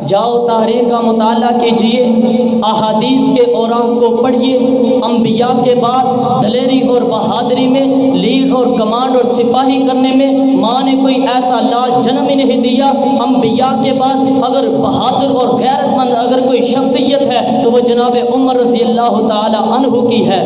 جاؤ تاریخ کا مطالعہ کیجئے، احادیث کے اوراق کو پڑھیے۔ انبیاء کے بعد دلیری اور بہادری میں، لیڈ اور کمانڈ اور سپاہی کرنے میں ماں نے کوئی ایسا لال جنم ہی نہیں دیا۔ انبیاء کے بعد اگر بہادر اور غیرت مند اگر کوئی شخصیت ہے تو وہ جناب عمر رضی اللہ تعالی عنہ کی ہے۔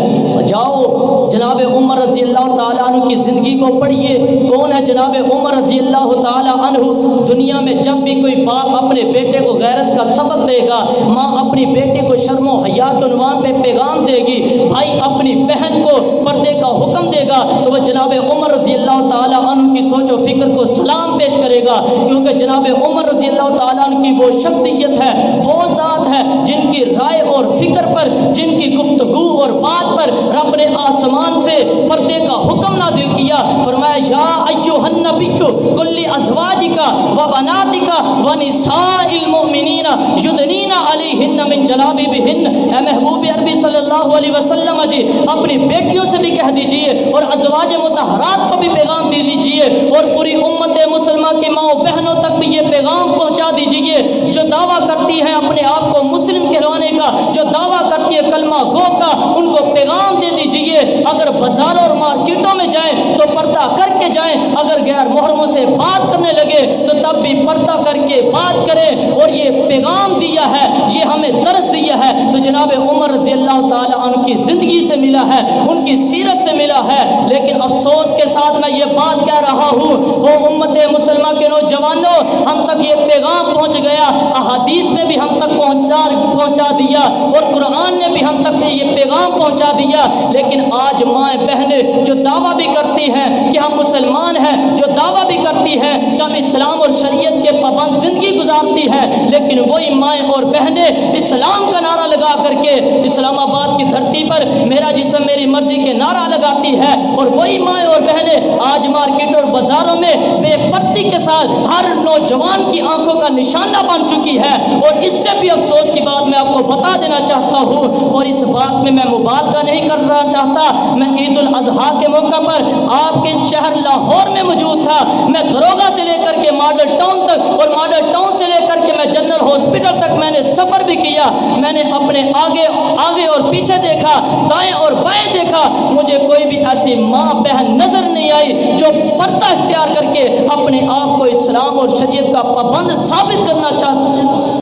جاؤ جناب عمر رضی اللہ تعالی عنہ کی زندگی کو پڑھیے۔ کون ہے جناب عمر رضی اللہ تعالی عنہ؟ دنیا میں جب بھی کوئی باپ اپنے بیٹے کو غیرت کا سبق دے گا، ماں اپنی بیٹے کو شرم و حیا کے عنوان پہ پیغام دے گی، بھائی اپنی بہن کو پردے کا حکم دے گا، تو وہ جناب عمر رضی اللہ تعالی عنہ کی سوچ و فکر کو سلام پیش کرے گا، کیونکہ جناب عمر رضی اللہ تعالی عنہ کی وہ شخصیت ہے، وہ ذات ہے جن کی رائے اور فکر پر، جن کی گفتگو اور بات پر رب نے آسمان سے پردے کا حکم نازل کیا۔ فرمایا یا ایھا النبی کل ازواجک و بناتک و نساء المؤمنین یدنین علیہن من جلابیبہن۔ اے محبوب عربی صلی اللہ علیہ وسلم جی، اپنی بیٹیوں سے بھی کہہ دیجئے اور ازواج مطہرات کو بھی پیغام دے دیجئے، اور پوری امت مسلمہ کی ماں و بہنوں تک بھی یہ پیغام پہنچا دیجئے جو دعویٰ کرتی ہیں اپنے آپ کو مسلم کہلانے کا، جو دعویٰ کرتی ہے کلمہ گو کا، ان کو پیغام دے دیجئے اگر بازاروں اور مارکیٹوں میں جائیں تو پردہ کر کے جائیں، اگر غیر محرموں سے بات کرنے لگے تو تب بھی پردہ کر کے بات کریں، اور یہ پیغام دیا ہے، یہ ہمیں درس دیا ہے تو جناب عمر رضی اللہ تعالی عنہ کی زندگی سے ملا ہے، ان کی سیرت سے ملا ہے۔ لیکن افسوس کے ساتھ میں یہ بات کہہ رہا ہوں، وہ امت مسلمہ کے نوجوانوں، ہم تک یہ پیغام پہنچ گیا، احادیث میں بھی ہم تک پہنچا دیا، اور قرآن نے بھی ہم تک یہ پیغام پہنچا دیا، لیکن آج مائیں بہنیں جو دعویٰ بھی کرتی ہیں کہ ہم مسلمان ہیں، جو دعویٰ بھی کرتی ہیں کہ ہم اسلام اور شریعت کے پابند زندگی گزارتی ہیں، لیکن وہی مائیں اور بہنیں اسلام کا نعرہ لگا کر کے اسلام آباد کی دھرتی پر میرا جسم میری مرضی کے نعرہ لگاتی ہے، اور وہی مائیں اور بہنیں آج مارکیٹ اور بازاروں میں بے پردی کے ساتھ ہر نوجوان کی آنکھوں کا نشانہ بن چکی ہے۔ اور اس سے بھی افسوس کی بات میں آپ کو بتا دینا چاہتا ہوں، اور اس بات میں مبالغہ نہیں کرنا چاہتا، میں عید الاضحیٰ کے موقع پر آپ کے شہر لاہور میں موجود تھا، میں دروگا سے لے کر کے ماڈل ٹاؤن تک، اور ماڈل ٹاؤن سے لے کر کے میں جنرل ہاسپٹل تک میں نے سفر بھی کیا، میں نے اپنے آگے اور پیچھے دیکھا، دائیں اور بائیں دیکھا، مجھے کوئی بھی ایسی ماں بہن نظر نہیں آئی جو پردہ اختیار کر کے اپنے آپ کو اسلام اور شریعت کا پابند ثابت کرنا